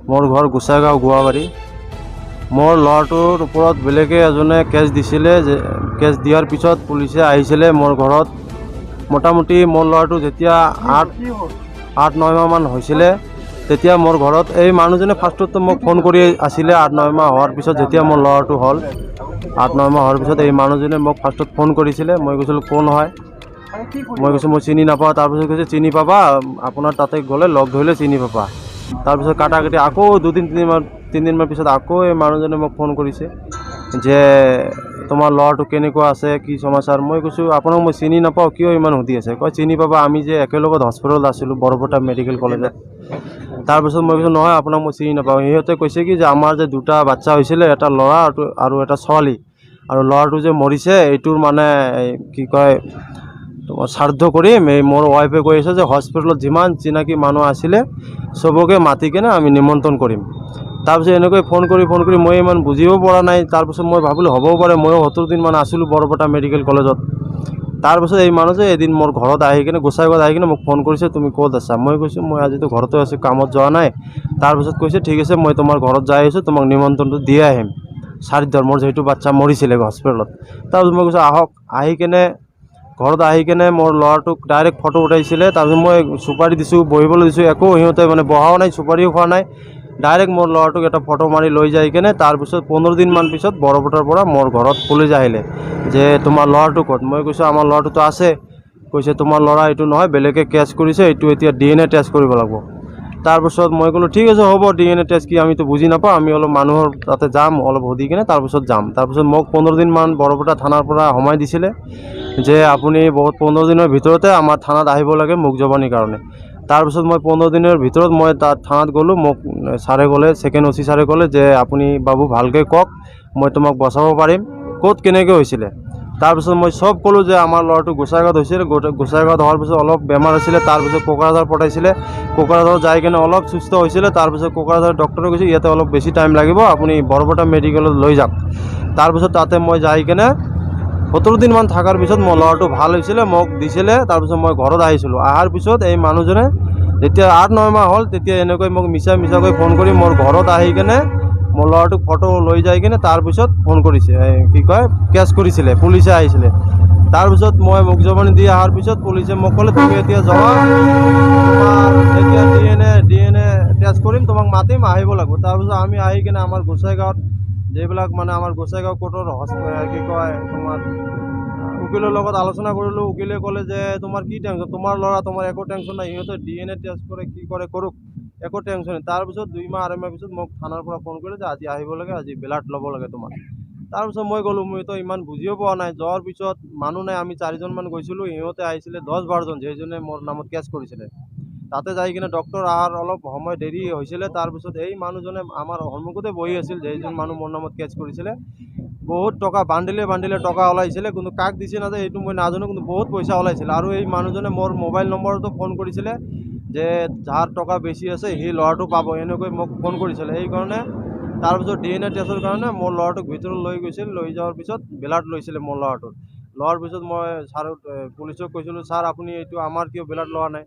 মোৰ ঘৰ গোসাইগাঁও গুৱাহাটী। মোৰ ল'ৰাটোৰ ওপৰত বেলেগে এজনে কেছ দিছিলে, কেছ দিয়াৰ পিছত পুলিচে আহিছিলে মোৰ ঘৰত। মোটামুটি মোৰ ল'ৰাটো যেতিয়া 8-9 মাহমান হৈছিলে তেতিয়া মোৰ ঘৰত এই মানুহজনে ফাৰ্ষ্টত মোক ফোন কৰি আছিলে। 8-9 মাহ হোৱাৰ পিছত যেতিয়া মোৰ ল'ৰাটো হ'ল 8-9 মাহ হোৱাৰ পিছত এই মানুহজনে মোক ফাৰ্ষ্টত ফোন কৰিছিলে। মই কৈছিলোঁ কোন হয়, মই কৈছোঁ মই চিনি নাপাওঁ। তাৰপিছত কৈছে চিনি পাবা, আপোনাৰ তাতে গ'লে লগ ধৰিলে চিনি পাবা। তাৰপিছত কাটাকাটি আকৌ 2-3 দিনমান পিছত আকৌ এই মানুহজনে মোক ফোন কৰিছে যে তোমাৰ ল'ৰাটো কেনেকুৱা আছে, কি সমাচাৰ। মই কৈছোঁ আপোনাক মই চিনি নাপাওঁ, কিয় ইমান সুধি আছে। কয় চিনি পাবা, আমি যে একেলগত হস্পিটেলত আছিলোঁ বৰপেটা মেডিকেল কলেজত। তাৰপিছত মই কৈছোঁ নহয় আপোনাক মই চিনি নাপাওঁ। সিহঁতে কৈছে কি যে আমাৰ যে 2টা বাচ্চা হৈছিলে, এটা ল'ৰা আৰু এটা ছোৱালী, আৰু ল'ৰাটো যে মৰিছে এইটোৰ মানে কি কয় তোমাৰ শ্ৰাদ্ধ কৰিম। এই মোৰ ৱাইফে কৈ আছে যে হস্পিটেলত যিমান চিনাকি মানুহ আছিলে চবকে মাতি কেনে আমি নিমন্ত্ৰণ কৰিম। তাৰপিছত এনেকৈ ফোন কৰি মই ইমান বুজিব পৰা নাই। তাৰপিছত মই ভাবিলোঁ হ'বও পাৰে, ময়ো 70 দিনমান আছিলোঁ বৰপেটা মেডিকেল কলেজত। তাৰপিছত এই মানুহ যে এদিন মোৰ ঘৰত আহি কিনে গোসাইগাঁৱত আহি কিনে মোক ফোন কৰিছে তুমি ক'ত আছা। মই কৈছোঁ মই আজিতো ঘৰতে আছোঁ, কামত যোৱা নাই। তাৰপিছত কৈছে ঠিক আছে মই তোমাৰ ঘৰত যাই আছোঁ, তোমাক নিমন্ত্ৰণটো দি আহিম শ্ৰাদ্ধৰ, মোৰ যিহেতু বাচ্চা মৰিছিলে হস্পিটেলত। তাৰপিছত মই কৈছোঁ আহক। আহি কেনে ঘৰত আহি কেনে মোৰ ল'ৰাটোক ডাইৰেক্ট ফটো উঠাইছিলে। তাৰপিছত মই চুপাৰি দিছোঁ, বহিবলৈ দিছোঁ, একো সিহঁতে মানে বহাও নাই, চুপাৰিও খোৱা নাই। ডাইৰেক্ট মোৰ ল'ৰাটোক এটা ফটো মাৰি লৈ যাই কেনে তাৰপিছত 15 দিনমান পিছত বৰপেটাৰ পৰা মোৰ ঘৰত পুলিচ আহিলে যে তোমাৰ ল'ৰাটো ক'ত। মই কৈছোঁ আমাৰ ল'ৰাটোতো আছে। কৈছে তোমাৰ ল'ৰা এইটো নহয়, বেলেগে কেছ কৰিছে, এইটো এতিয়া DNA টেষ্ট কৰিব লাগিব। তাৰপিছত মই ক'লোঁ ঠিক আছে হ'ব, DNA টেষ্ট কি আমিতো বুজি নাপাওঁ, আমি অলপ মানুহৰ তাতে যাম, অলপ সুধি কিনে তাৰপিছত যাম। তাৰপিছত মোক 15 দিনমান বৰপেটা থানাৰ পৰা সময় দিছিলে যে আপুনি 15 দিনৰ ভিতৰতে আমাৰ থানাত আহিব লাগে মুখ জবানিৰ কাৰণে। তাৰপিছত মই 15 দিনৰ ভিতৰত মই তাত থানাত গ'লোঁ। মোক ছাৰে ক'লে, ছেকেণ্ড OC ছাৰে ক'লে যে আপুনি বাবু ভালকৈ কওক, মই তোমাক বচাব পাৰিম, ক'ত কেনেকৈ হৈছিলে। তাৰপিছত মই চব ক'লোঁ যে আমাৰ ল'ৰাটো গোসাইগাঁৱত হৈছিলে, গোসাইগাঁৱত হোৱাৰ পিছত অলপ বেমাৰ হৈছিলে, তাৰপিছত কোকৰাঝাৰ পঠাইছিলে, কোকৰাঝাৰত যাই কিনে অলপ সুস্থ হৈছিলে। তাৰপিছত কোকৰাঝাৰ ডক্টৰে কৈছে ইয়াতে অলপ বেছি টাইম লাগিব, আপুনি বৰপেটা মেডিকেলত লৈ যাওক। তাৰপিছত তাতে মই যাই কিনে 17 দিনমান থকাৰ পিছত মোৰ ল'ৰাটো ভাল হৈছিলে, মোক দিছিলে। তাৰপিছত মই ঘৰত আহিছিলোঁ। অহাৰ পিছত এই মানুহজনে যেতিয়া 8-9 মাহ হ'ল তেতিয়া এনেকৈ মোক মিছাকৈ ফোন কৰি মোৰ ঘৰত আহি কেনে মোৰ ল'ৰাটোক ফটো লৈ যাই কিনে তাৰপিছত ফোন কৰিছে, কি কয় কেছ কৰিছিলে, পুলিচে আহিছিলে। তাৰপিছত মই মুখ জবানি দি অহাৰ পিছত পুলিচে মোক ক'লে তুমি এতিয়া যোৱা, তোমাৰ এতিয়া DNA টেষ্ট কৰিম, তোমাক মাতিম, আহিব লাগিব। তাৰপিছত আমি আহি কিনে আমাৰ গোসাইগাঁৱত যিবিলাক মানে আমাৰ গোসাইগাঁও কোৰ্টৰ কি কয় তোমাৰ উকিলৰ লগত আলোচনা কৰিলোঁ। উকিলে ক'লে যে তোমাৰ কি টেনশ্যন, তোমাৰ ল'ৰা, তোমাৰ একো টেনশ্যন নাই, সিহঁতে DNA টেষ্ট কৰে কি কৰে কৰক, একো টেনশ্যন নাই। তাৰপিছত 2 মাহ 2.5 মাহ পিছত মোক থানাৰ পৰা ফোন কৰিলে যে আজি আহিব লাগে, আজি ব্লাড ল'ব লাগে তোমাৰ। তাৰপিছত মই গ'লোঁ, মইতো ইমান বুজিও পোৱা নাই। যোৱাৰ পিছত মানুহ নাই, আমি 4জনমান গৈছিলোঁ, সিহঁতে আহিছিলে 10-12জন, যিজনে মোৰ নামত কেছ কৰিছিলে। তাতে যাই কিনে ডক্টৰ অহাৰ অলপ সময় দেৰি হৈছিলে। তাৰপিছত এই মানুহজনে আমাৰ সন্মুখতে বহি আছিল, যিজন মানুহ মোৰ নামত কেছ কৰিছিলে। বহুত টকা বান্ডিলে টকা ওলাইছিলে, কিন্তু কাক দিছে নাযায় এইটো মই নাজানো, কিন্তু বহুত পইচা ওলাইছিলে। আৰু এই মানুহজনে মোৰ মোবাইল নম্বৰতো ফোন কৰিছিলে যে যাৰ টকা বেছি আছে সেই ল'ৰাটো পাব, এনেকৈ মোক ফোন কৰিছিলে। সেইকাৰণে তাৰপিছত DNA টেষ্টৰ কাৰণে মোৰ ল'ৰাটোক ভিতৰত লৈ গৈছিল। লৈ যোৱাৰ পিছত ব্লাড লৈছিলে মোৰ ল'ৰাটোৰ। লোৱাৰ পিছত মই পুলিচক কৈছিলোঁ ছাৰ আপুনি এইটো আমাৰ কিয় ব্লাড লোৱা নাই।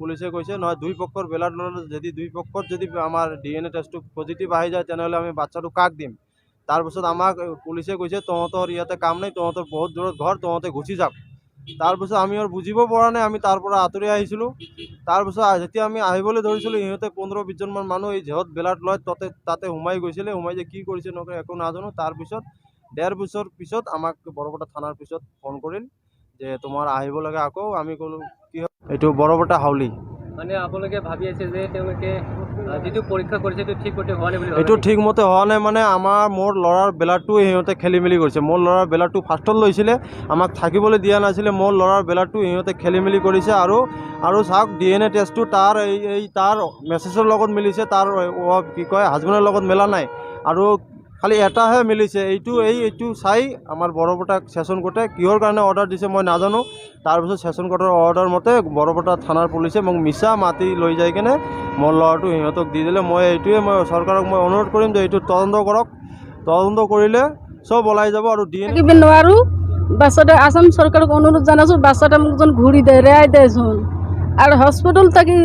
পুলিচে কৈছে নহয়, 2 পক্ষৰ ব্লাড ল'লে যদি 2 পক্ষত যদি আমাৰ DNA টেষ্টটো পজিটিভ আহি যায় তেনেহ'লে আমি বাচ্চাটো কাক দিম। তাৰপিছত আমাক পুলিচে কৈছে তহঁতৰ ইয়াতে কাম নাই, তহঁতৰ বহুত দূৰত ঘৰ, তহঁতে গুচি যাওক। তাৰপিছত আমি আৰু বুজিব পৰা নাই, আমি তাৰ পৰা আঁতৰি আহিছিলোঁ। তাৰপিছত যেতিয়া আমি আহিবলৈ ধৰিছিলোঁ সিহঁতে 15-20জনমান মানুহ এই য'ত ব্লাড লয় তাতে সোমাই গৈছিলে। সোমাই যে কি কৰিছে নকৰে একো নাজানো। তাৰপিছত 1.5 বছৰ পিছত আমাক বৰপেটা থানাৰ পিছত ফোন কৰিল যে তোমাৰ আহিব লাগে আকৌ। আমি ক'লোঁ কি হয় এইটো বৰপেটা হাউলি। মানে আপোনালোকে ভাবি আছে যে তেওঁলোকে যিটো পৰীক্ষা কৰিছে সেইটো ঠিকমতে হোৱা নাই বুলি এইটো ঠিকমতে হোৱা নাই, মানে মোৰ ল'ৰাৰ ব্লাডটো সিহঁতে খেলি মেলি কৰিছে। মোৰ ল'ৰাৰ ব্লাডটো ফাৰ্ষ্টত লৈছিলে, আমাক থাকিবলৈ দিয়া নাছিলে। মোৰ ল'ৰাৰ ব্লাডটো সিহঁতে খেলি মেলি কৰিছে। আৰু চাওক DNA টেষ্টটো তাৰ তাৰ মেছেজৰ লগত মিলিছে, তাৰ কি কয় হাজবেণ্ডৰ লগত মিলা নাই। আৰু খালি এটাহে মিলিছে, এইটো চাই আমাৰ বৰপেটা ছেশ্যন কোৰ্টে কিহৰ কাৰণে অৰ্ডাৰ দিছে মই নাজানো। তাৰপিছত ছেশ্যন কোৰ্টৰ অৰ্ডাৰ মতে বৰপেটা থানাৰ পুলিচে মোক মিছা মাতি লৈ যাই কিনে মোৰ ল'ৰাটো সিহঁতক দি দিলে। মই চৰকাৰক মই অনুৰোধ কৰিম যে এইটো তদন্ত কৰক, তদন্ত কৰিলে চব ওলাই যাব। আৰু থাকিব নোৱাৰোঁ, বাচ্চাটা আসাম চৰকাৰক অনুৰোধ জনাইছোঁ, বাচ্চাটা মোক যেন ঘূৰি দিয়ে, ৰেহাই দেচোন। আর হসপিটাল থাকি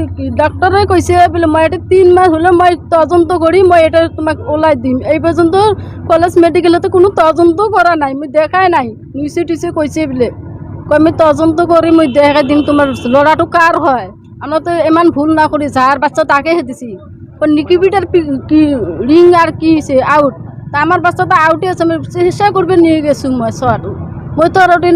ডাক্তারে কইছে বলে মই এটা 3 মাস হলে মই তদন্ত করি মই এটা তোমাক ওলাই দিম। এই পর্যন্ত কলেজ মেডিকেলতে কোনো তদন্ত করা নাই, মই দেখাই নাই। নিউজে টিউজে কইছে বলে কই আমি তদন্ত করি মই দেখাই দিম তোমার লড়াটো কার হয়। আমরা তো এমন ভুল না করি, যার বাচ্চা তাকে হেদিছি। নিকিবিটার কি রিং আর কি সে আউট, তা আমার বাচ্চা তো আউটে আছে। আমি চেষ্টা করবে নিয়ে গেছি মই ছোৱাটো, মই তো আৰ ওটা